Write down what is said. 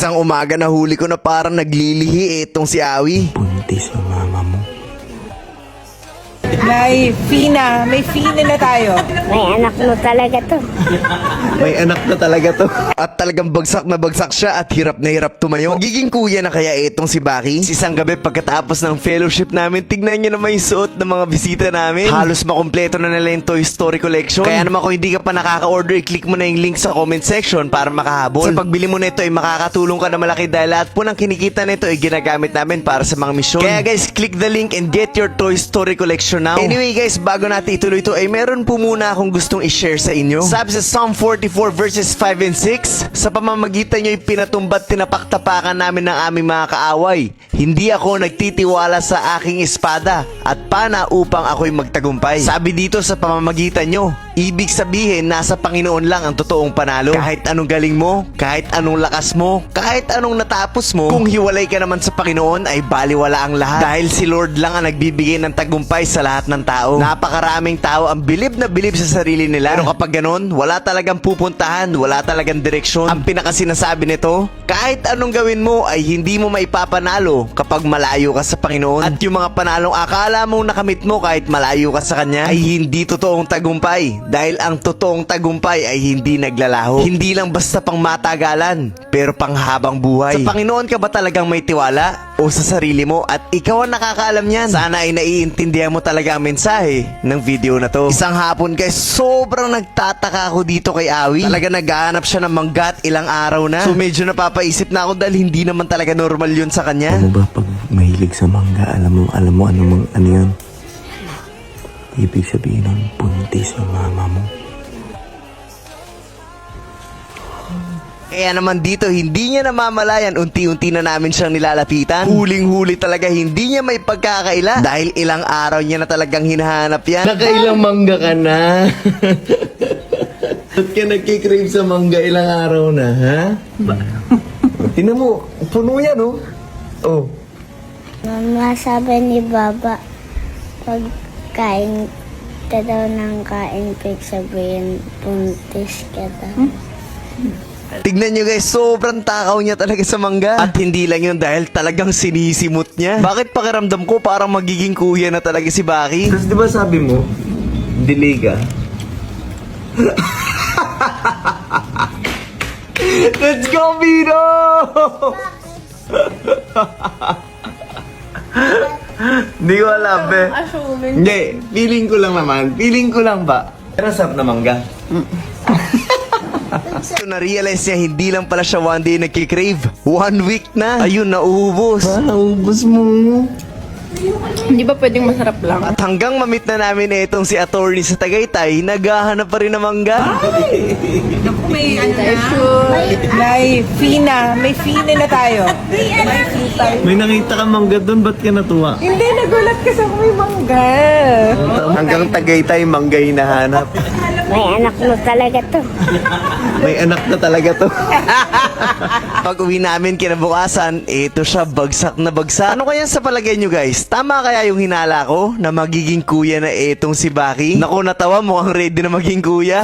Isang umaga na huli ko na parang naglilihi itong si Awi. Buntis ang mama mo. Nay, Fina. May Fina na tayo. May anak mo talaga to. May anak na talaga to. At talagang bagsak na bagsak siya at hirap na hirap tumayo. Magiging kuya na kaya itong si Baki? Isang gabi pagkatapos ng fellowship namin, tignan nyo naman yung suot ng mga bisita namin. Halos makumpleto na nila yung Toy Story collection. Kaya naman kung hindi ka pa nakaka-order, i-click mo na yung link sa comment section para makahabol. Sa pagbili mo nito ay makakatulong ka na malaki dahil lahat po ng kinikita nito ay ginagamit namin para sa mga misyon. Kaya guys, click the link and get your Toy Story collection now. Anyway guys, bago natin ituloy ito ay meron po muna akong gustong i-share sa inyo. Sabi sa Psalm 44 verses 5 and 6, sa pamamagitan nyo ay pinatumbat tinapaktapakan namin ng aming mga kaaway. Hindi ako nagtitiwala sa aking espada at pana upang ako'y magtagumpay. Sabi dito sa pamamagitan nyo, ibig sabihin nasa Panginoon lang ang totoong panalo. Kahit anong galing mo, kahit anong lakas mo, kahit anong natapos mo, kung hiwalay ka naman sa Panginoon ay baliwala ang lahat. Dahil si Lord lang ang nagbibigay ng tagumpay sa lahat ng tao. Napakaraming tao ang bilib na bilib sa sarili nila. Pero kapag ganon, wala talagang pupuntahan, wala talagang direksyon. Ang pinakasinasabi nito, kahit anong gawin mo ay hindi mo maipapanalo kapag malayo ka sa Panginoon. At yung mga panalong akala mong nakamit mo kahit malayo ka sa Kanya ay hindi totoong tagumpay. Dahil ang totoong tagumpay ay hindi naglalaho. Hindi lang basta pang matagalan, pero pang habang buhay. Sa Panginoon ka ba talagang may tiwala? O sa sarili mo? At ikaw ang nakakaalam yan. Sana ay naiintindihan mo talaga ang mensahe ng video na to. Isang hapon guys, sobrang nagtataka ako dito kay Awi. Talaga naghahanap siya ng manggat ilang araw na. So medyo napapaisip na ako dahil hindi naman talaga normal yun sa kanya. Ano ba pag mahilig sa mangga, alam mo ano yun? Ibig sabihin ng buntis ang mama mo. Kaya naman dito, hindi niya namamalayan, unti-unti na namin siyang nilalapitan. Huling-huli talaga, hindi niya may pagkakaila. Dahil ilang araw niya na talagang hinahanap yan. Nakailang mangga ka na? Ba't ka nagkikrave sa mangga ilang araw na, ha? Tingnan mo, puno yan, oh. Oh. Mama, sabi ni Baba, pag kain ka daw ng kain, pig sabihin, buntis ka daw. Tignan nyo guys, sobrang takaw niya talaga sa mangga. At hindi lang yun dahil talagang sinisimot niya. Bakit pakiramdam ko parang magiging kuya na talaga si Baki? Tapos di ba sabi mo, delay ka? Let's go, Bino! Hindi ko alam, be. Hindi, feeling ko lang naman. Feeling ko lang ba? Pero sarap na mangga. So na-realize niya hindi lang pala siya one day nagkikrave. 1 week na. Ayun, nauubos. Naubos mo. Hindi ba pwedeng masarap lang? At hanggang mamit na namin itong si attorney sa Tagaytay, naghahanap pa rin ng mangga. May ano na? Nay, Fina. May Fina na tayo. May nakita ka mangga doon, ba't ka natuwa? Hindi, nagulat kasi ako may mangga. Hanggang Tagaytay, mangga hinahanap. May anak mo talaga to. May anak na talaga to. Pag uwi namin kinabukasan, ito siya, bagsak na bagsak. Ano kaya sa palagay nyo guys? Tama kaya yung hinala ko na magiging kuya na itong si Baki? Naku, natawa mo, ang ready na maging kuya.